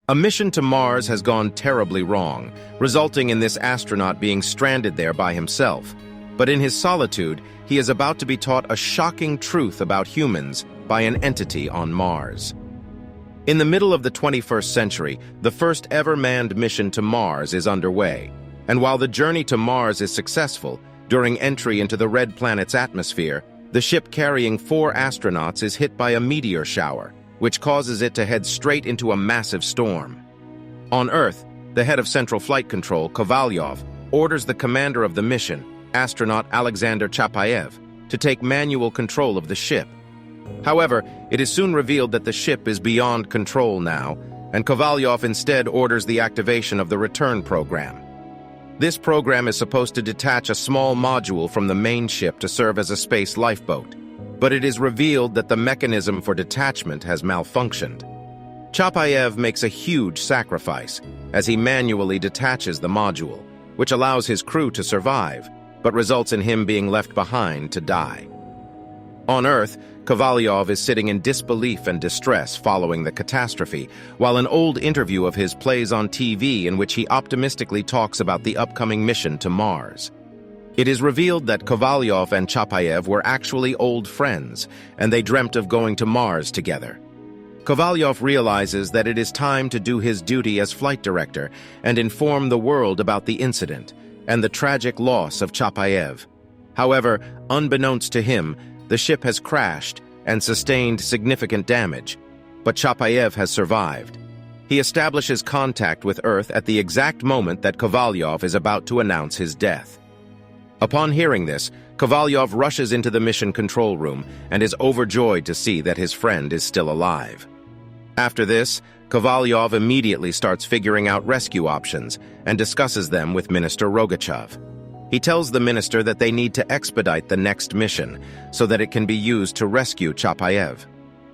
A mission to Mars has gone terribly wrong, resulting in this astronaut being stranded there by himself. But in his solitude, he is about to be taught a shocking truth about humans by an entity on Mars. In the middle of the 21st century, the first ever manned mission to Mars is underway. And while the journey to Mars is successful, during entry into the red planet's atmosphere, the ship carrying 4 astronauts is hit by a meteor shower, which causes it to head straight into a massive storm. On Earth, the head of Central Flight Control, Kovalyov, orders the commander of the mission, astronaut Alexander Chapayev, to take manual control of the ship. However, it is soon revealed that the ship is beyond control now, and Kovalyov instead orders the activation of the return program. This program is supposed to detach a small module from the main ship to serve as a space lifeboat, but it is revealed that the mechanism for detachment has malfunctioned. Chapayev makes a huge sacrifice as he manually detaches the module, which allows his crew to survive, but results in him being left behind to die. On Earth, Kovalyov is sitting in disbelief and distress following the catastrophe, while an old interview of his plays on TV in which he optimistically talks about the upcoming mission to Mars. It is revealed that Kovalyov and Chapayev were actually old friends, and they dreamt of going to Mars together. Kovalyov realizes that it is time to do his duty as flight director and inform the world about the incident and the tragic loss of Chapayev. However, unbeknownst to him, the ship has crashed and sustained significant damage, but Chapayev has survived. He establishes contact with Earth at the exact moment that Kovalyov is about to announce his death. Upon hearing this, Kovalyov rushes into the mission control room and is overjoyed to see that his friend is still alive. After this, Kovalyov immediately starts figuring out rescue options and discusses them with Minister Rogachev. He tells the minister that they need to expedite the next mission so that it can be used to rescue Chapayev.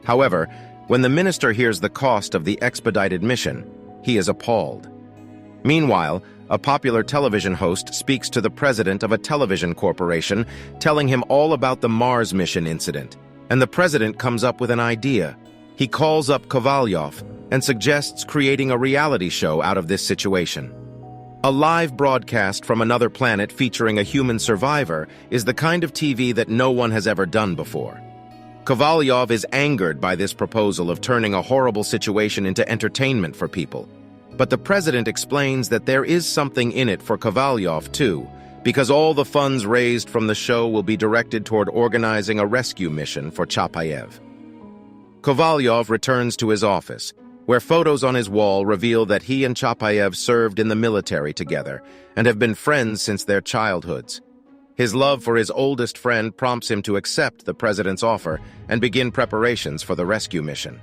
However, when the minister hears the cost of the expedited mission, he is appalled. Meanwhile, a popular television host speaks to the president of a television corporation, telling him all about the Mars mission incident, and the president comes up with an idea. He calls up Kovalyov and suggests creating a reality show out of this situation. A live broadcast from another planet featuring a human survivor is the kind of TV that no one has ever done before. Kovalyov is angered by this proposal of turning a horrible situation into entertainment for people. But the president explains that there is something in it for Kovalyov too, because all the funds raised from the show will be directed toward organizing a rescue mission for Chapayev. Kovalyov returns to his office, where photos on his wall reveal that he and Chapayev served in the military together and have been friends since their childhoods. His love for his oldest friend prompts him to accept the president's offer and begin preparations for the rescue mission.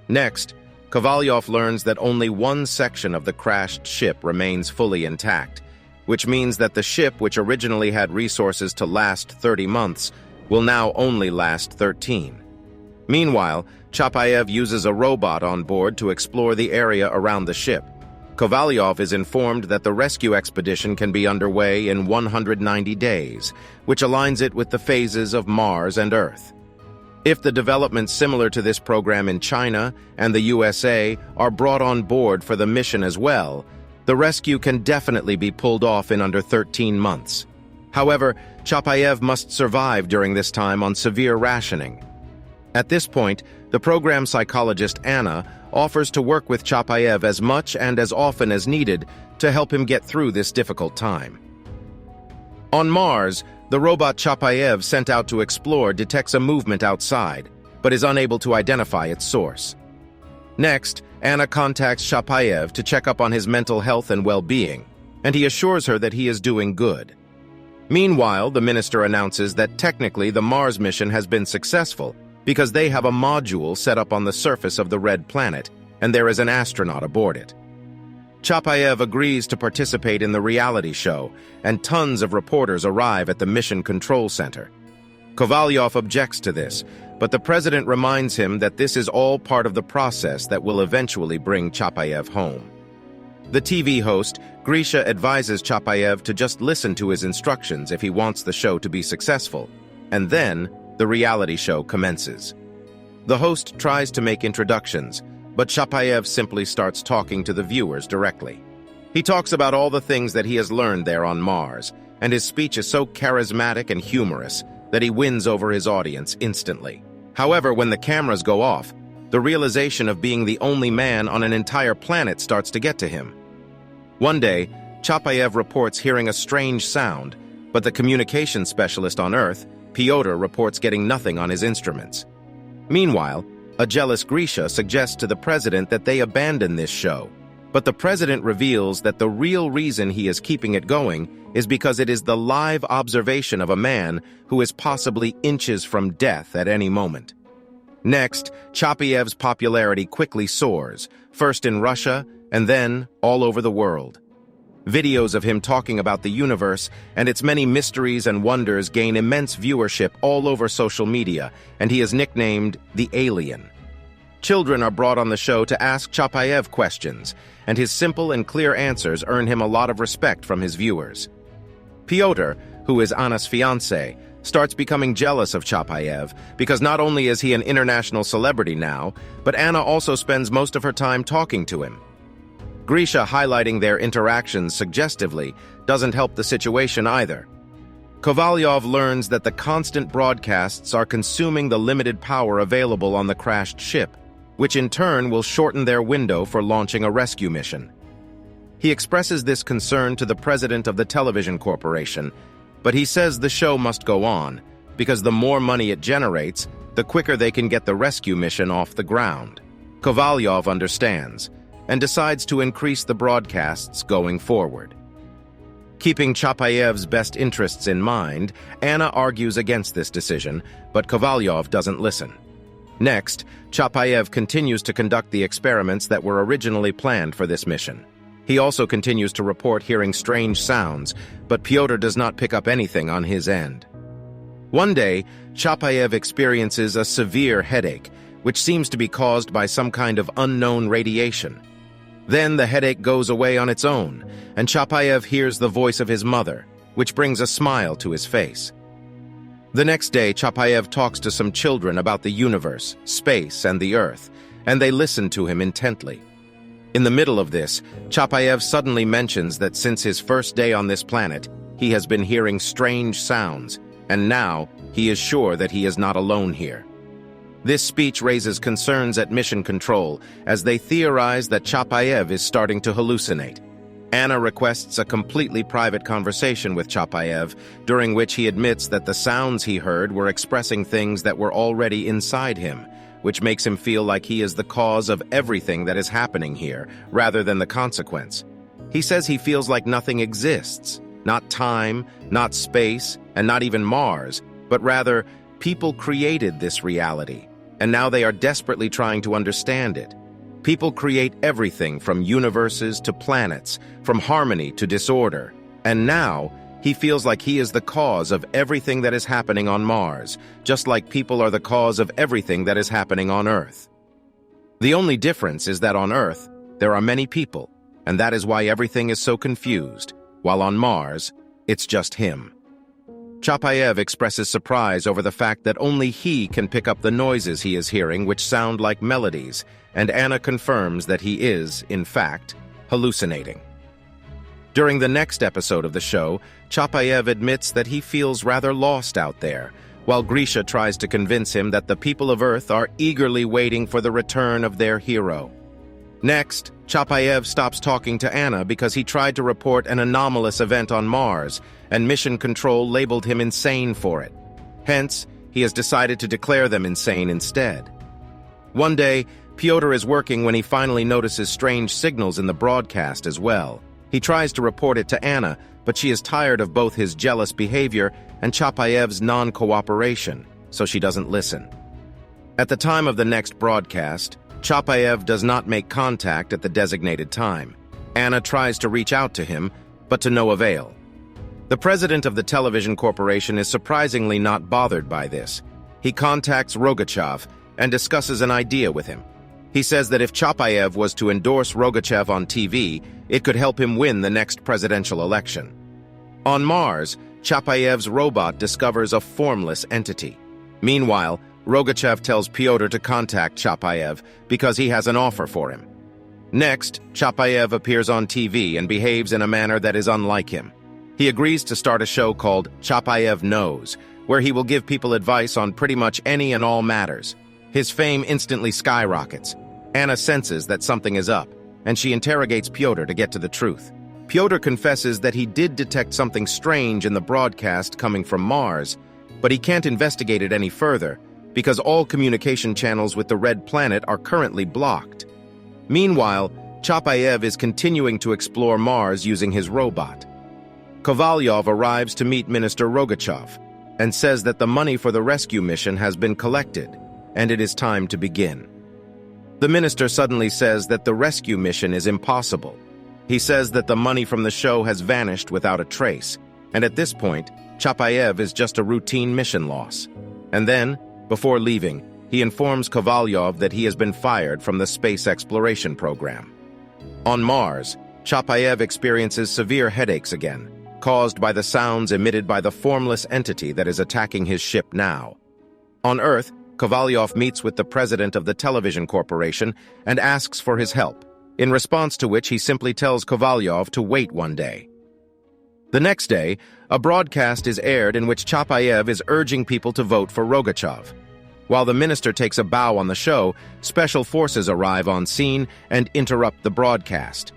Next, Kovalyov learns that only one section of the crashed ship remains fully intact, which means that the ship, which originally had resources to last 30 months, will now only last 13. Meanwhile, Chapayev uses a robot on board to explore the area around the ship. Kovalyov is informed that the rescue expedition can be underway in 190 days, which aligns it with the phases of Mars and Earth. If the developments similar to this program in China and the USA are brought on board for the mission as well, the rescue can definitely be pulled off in under 13 months. However, Chapayev must survive during this time on severe rationing. At this point, the program psychologist Anna offers to work with Chapayev as much and as often as needed to help him get through this difficult time. On Mars, the robot Chapayev sent out to explore detects a movement outside, but is unable to identify its source. Next, Anna contacts Chapayev to check up on his mental health and well-being, and he assures her that he is doing good. Meanwhile, the minister announces that technically the Mars mission has been successful, because they have a module set up on the surface of the red planet, and there is an astronaut aboard it. Chapayev agrees to participate in the reality show, and tons of reporters arrive at the Mission Control Center. Kovalyov objects to this, but the president reminds him that this is all part of the process that will eventually bring Chapayev home. The TV host, Grisha, advises Chapayev to just listen to his instructions if he wants the show to be successful, and then the reality show commences. The host tries to make introductions, but Chapayev simply starts talking to the viewers directly. He talks about all the things that he has learned there on Mars, and his speech is so charismatic and humorous that he wins over his audience instantly. However, when the cameras go off, the realization of being the only man on an entire planet starts to get to him. One day, Chapayev reports hearing a strange sound, but the communication specialist on Earth, Pyotr, reports getting nothing on his instruments. Meanwhile, a jealous Grisha suggests to the president that they abandon this show, but the president reveals that the real reason he is keeping it going is because it is the live observation of a man who is possibly inches from death at any moment. Next, Chapayev's popularity quickly soars, first in Russia and then all over the world. Videos of him talking about the universe and its many mysteries and wonders gain immense viewership all over social media, and he is nicknamed the Alien. Children are brought on the show to ask Chapayev questions, and his simple and clear answers earn him a lot of respect from his viewers. Pyotr, who is Anna's fiancé, starts becoming jealous of Chapayev because not only is he an international celebrity now, but Anna also spends most of her time talking to him. Grisha highlighting their interactions suggestively doesn't help the situation either. Kovalyov learns that the constant broadcasts are consuming the limited power available on the crashed ship, which in turn will shorten their window for launching a rescue mission. He expresses this concern to the president of the television corporation, but he says the show must go on, because the more money it generates, the quicker they can get the rescue mission off the ground. Kovalyov understands, and decides to increase the broadcasts going forward. Keeping Chapayev's best interests in mind, Anna argues against this decision, but Kovalyov doesn't listen. Next, Chapayev continues to conduct the experiments that were originally planned for this mission. He also continues to report hearing strange sounds, but Pyotr does not pick up anything on his end. One day, Chapayev experiences a severe headache, which seems to be caused by some kind of unknown radiation. Then the headache goes away on its own, and Chapayev hears the voice of his mother, which brings a smile to his face. The next day, Chapayev talks to some children about the universe, space, and the Earth, and they listen to him intently. In the middle of this, Chapayev suddenly mentions that since his first day on this planet, he has been hearing strange sounds, and now he is sure that he is not alone here. This speech raises concerns at Mission Control, as they theorize that Chapayev is starting to hallucinate. Anna requests a completely private conversation with Chapayev, during which he admits that the sounds he heard were expressing things that were already inside him, which makes him feel like he is the cause of everything that is happening here, rather than the consequence. He says he feels like nothing exists, not time, not space, and not even Mars, but rather, people created this reality, and now they are desperately trying to understand it. People create everything from universes to planets, from harmony to disorder, and now he feels like he is the cause of everything that is happening on Mars, just like people are the cause of everything that is happening on Earth. The only difference is that on Earth, there are many people, and that is why everything is so confused, while on Mars, it's just him. Chapayev expresses surprise over the fact that only he can pick up the noises he is hearing, which sound like melodies, and Anna confirms that he is, in fact, hallucinating. During the next episode of the show, Chapayev admits that he feels rather lost out there, while Grisha tries to convince him that the people of Earth are eagerly waiting for the return of their hero. Next, Chapayev stops talking to Anna because he tried to report an anomalous event on Mars, and Mission Control labeled him insane for it. Hence, he has decided to declare them insane instead. One day, Pyotr is working when he finally notices strange signals in the broadcast as well. He tries to report it to Anna, but she is tired of both his jealous behavior and Chapayev's non-cooperation, so she doesn't listen. At the time of the next broadcast, Chapayev does not make contact at the designated time. Anna tries to reach out to him, but to no avail. The president of the television corporation is surprisingly not bothered by this. He contacts Rogachev and discusses an idea with him. He says that if Chapayev was to endorse Rogachev on TV, it could help him win the next presidential election. On Mars, Chapayev's robot discovers a formless entity. Meanwhile, Rogachev tells Pyotr to contact Chapayev because he has an offer for him. Next, Chapayev appears on TV and behaves in a manner that is unlike him. He agrees to start a show called Chapayev Knows, where he will give people advice on pretty much any and all matters. His fame instantly skyrockets. Anna senses that something is up, and she interrogates Pyotr to get to the truth. Pyotr confesses that he did detect something strange in the broadcast coming from Mars, but he can't investigate it any further because all communication channels with the Red Planet are currently blocked. Meanwhile, Chapayev is continuing to explore Mars using his robot. Kovalyov arrives to meet Minister Rogachev and says that the money for the rescue mission has been collected, and it is time to begin. The minister suddenly says that the rescue mission is impossible. He says that the money from the show has vanished without a trace, and at this point, Chapayev is just a routine mission loss. And then, before leaving, he informs Kovalyov that he has been fired from the space exploration program. On Mars, Chapayev experiences severe headaches again, caused by the sounds emitted by the formless entity that is attacking his ship now. On Earth, Kovalyov meets with the president of the television corporation and asks for his help, in response to which he simply tells Kovalyov to wait one day. The next day, a broadcast is aired in which Chapayev is urging people to vote for Rogachev. While the minister takes a bow on the show, special forces arrive on scene and interrupt the broadcast.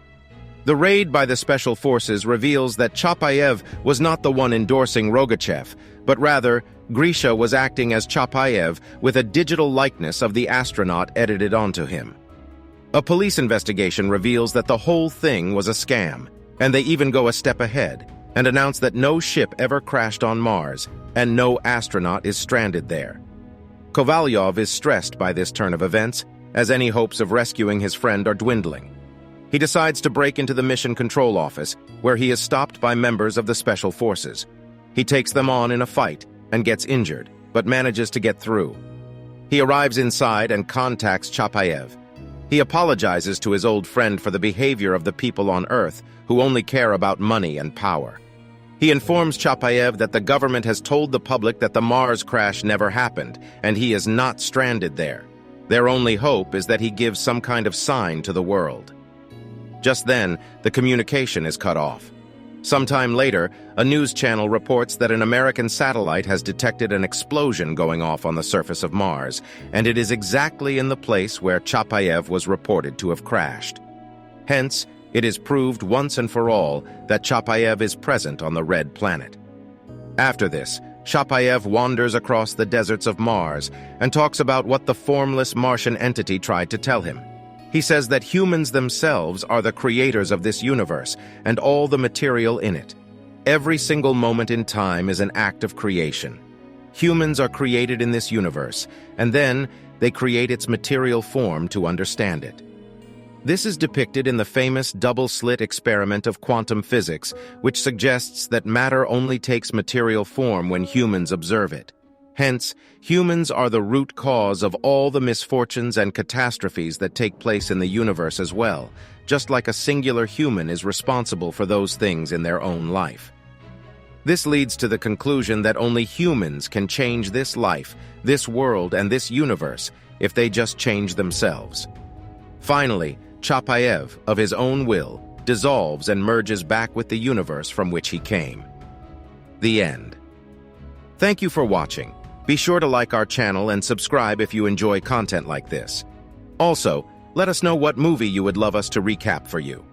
The raid by the special forces reveals that Chapayev was not the one endorsing Rogachev, but rather, Grisha was acting as Chapayev with a digital likeness of the astronaut edited onto him. A police investigation reveals that the whole thing was a scam, and they even go a step ahead and announce that no ship ever crashed on Mars and no astronaut is stranded there. Kovalyov is stressed by this turn of events, as any hopes of rescuing his friend are dwindling. He decides to break into the mission control office, where he is stopped by members of the special forces. He takes them on in a fight and gets injured, but manages to get through. He arrives inside and contacts Chapayev. He apologizes to his old friend for the behavior of the people on Earth who only care about money and power. He informs Chapayev that the government has told the public that the Mars crash never happened, and he is not stranded there. Their only hope is that he gives some kind of sign to the world. Just then, the communication is cut off. Sometime later, a news channel reports that an American satellite has detected an explosion going off on the surface of Mars, and it is exactly in the place where Chapayev was reported to have crashed. Hence, it is proved once and for all that Chapayev is present on the Red Planet. After this, Chapayev wanders across the deserts of Mars and talks about what the formless Martian entity tried to tell him. He says that humans themselves are the creators of this universe and all the material in it. Every single moment in time is an act of creation. Humans are created in this universe, and then they create its material form to understand it. This is depicted in the famous double-slit experiment of quantum physics, which suggests that matter only takes material form when humans observe it. Hence, humans are the root cause of all the misfortunes and catastrophes that take place in the universe as well, just like a singular human is responsible for those things in their own life. This leads to the conclusion that only humans can change this life, this world, and this universe if they just change themselves. Finally, Chapayev, of his own will, dissolves and merges back with the universe from which he came. The end. Thank you for watching. Be sure to like our channel and subscribe if you enjoy content like this. Also, let us know what movie you would love us to recap for you.